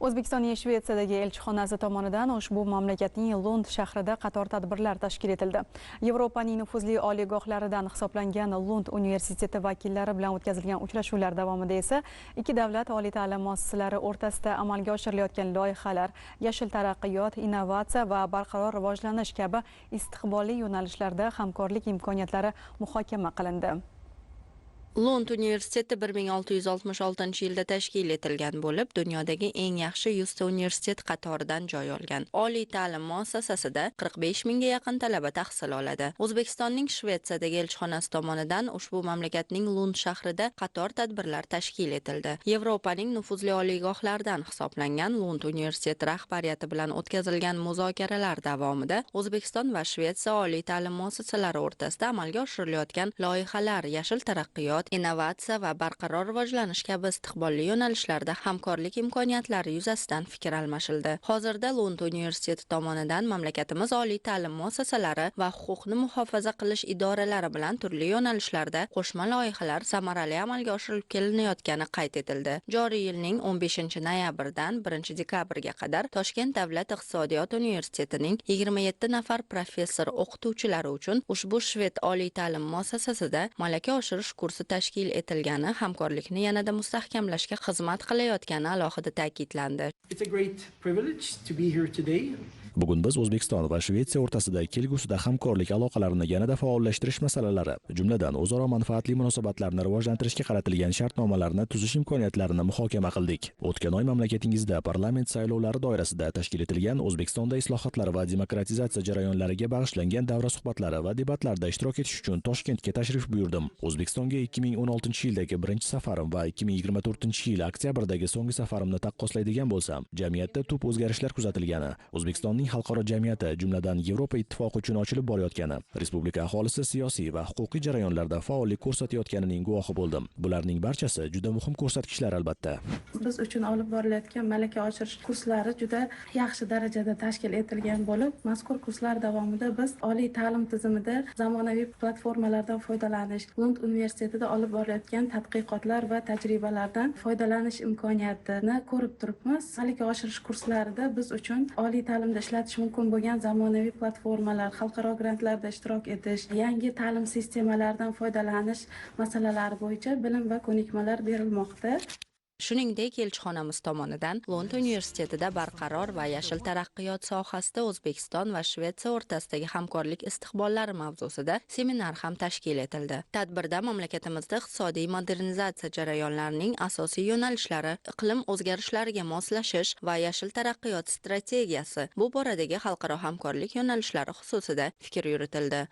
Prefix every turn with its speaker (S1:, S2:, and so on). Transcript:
S1: O'zbekistonning Shvetsiyadagi elchixonasi tomonidan ushbu mamlakatning Lund shahrida qator tadbirlar tashkil etildi. Yevropaning nufuzli oliygohlaridan hisoblangan Lund universiteti vakillari bilan o'tkazilgan uchrashuvlar davomida esa ikki davlat oliy ta'lim muassasalari o'rtasida amalga oshirilayotgan loyihalar, yashil taraqqiyot, innovatsiya va barqaror rivojlanish kabi istiqbolli yo'nalishlarda hamkorlik imkoniyatlari muhokama qilindi.
S2: Lund universiteti 1666-yilda tashkil etilgan bo'lib, dunyodagi eng yaxshi 100 ta universitet qatoridan joy olgan. Oliy ta'lim muassasasida 45 mingga yaqin talaba tahsil oladi. O'zbekistonning Shvetsiyadagi elchixonasi tomonidan ushbu mamlakatning Lund shahrida qator tadbirlar tashkil etildi. Yevropaning nufuzli oliygohlaridan hisoblangan Lund universiteti rahbariyati bilan o'tkazilgan muzokaralar davomida O'zbekiston va Shvetsiya oliy ta'lim muassasalari o'rtasida amalga oshirilayotgan loyihalar, yashil taraqqiyot, innovatsiya va barqaror rivojlanish kabi istiqbolli yo'nalishlarda hamkorlik imkoniyatlari yuzasidan fikr almashildi. Hozirda Lund universiteti tomonidan mamlakatimiz oliy ta'lim muassasalari va huquqni muhofaza qilish idoralari bilan turli yo'nalishlarda qo'shma loyihalar samarali amalga oshirilib kelinayotgani qayd etildi. Joriy yilning 15-noyabrdan 1-dekabrga qadar Toshkent davlat iqtisodiyot universitetining 27 nafar professor o'qituvchilari uchun ushbu shved oliy ta'lim muassasasida malaka oshirish kursi tashkil etilgani hamkorlikni yanada mustahkamlashga xizmat qilayotgani alohida ta'kidlandi.
S3: Bugun biz O'zbekiston va Shvetsiya o'rtasida kelgusida hamkorlik aloqalarini yanada faollashtirish masalalari, jumladan o'zaro manfaatli munosabatlarni rivojlantirishga qaratilgan shartnomalarni tuzish imkoniyatlarini muhokama qildik. O'tgan oy mamlakatingizda parlament saylovlari doirasida tashkil etilgan O'zbekistonda islohotlar va demokratizatsiya jarayonlariga bag'ishlangan davra suhbatlari va debatlarda ishtirok etish uchun Toshkentga tashrif buyurdim. O'zbekistonga 2016-yildagi birinchi safarim va 2024-yil oktyabrdagi so'nggi safarimni taqqoslaydigan bo'lsam, jamiyatda tub o'zgarishlar kuzatilgani, O'zbekistonning xalqaro jamiyati, jumladan Yevropa ittifoqi uchun ochilib borayotgani, respublika aholisi siyosiy va huquqiy jarayonlarda faollik ko'rsatayotganining guvohi bo'ldim. Bularning barchasi juda muhim ko'rsatkichlar albatta.
S4: Biz uchun olib borilayotgan malaka oshirish kurslari juda yaxshi darajada tashkil etilgan bo'lib, mazkur kurslar davomida biz oliy ta'lim tizimida zamonaviy platformalardan foydalanish, Lund universitetida olib borilayotgan tadqiqotlar va tajribalardan foydalanish imkoniyatini ko'rib turibmiz. Malaka oshirish kurslarida biz uchun oliy ta'limda ishlatish mumkin bo'lgan zamonaviy platformalar, xalqaro grantlarda ishtirok etish, yangi ta'lim sistemalaridan foydalanish masalalari bo'yicha bilim va ko'nikmalar berilmoqda.
S2: Shuningdek, elchixonamiz tomonidan Lund universitetida barqaror va yashil taraqqiyot sohasida O'zbekiston va Shvetsiya o'rtasidagi hamkorlik istiqbollari mavzusida seminar ham tashkil etildi. Tadbirda mamlakatimizda iqtisodiy modernizatsiya jarayonlarining asosiy yo'nalishlari, iqlim o'zgarishlariga moslashish va yashil taraqqiyot strategiyasi, bu boradagi xalqaro hamkorlik yo'nalishlari xususida fikr yuritildi.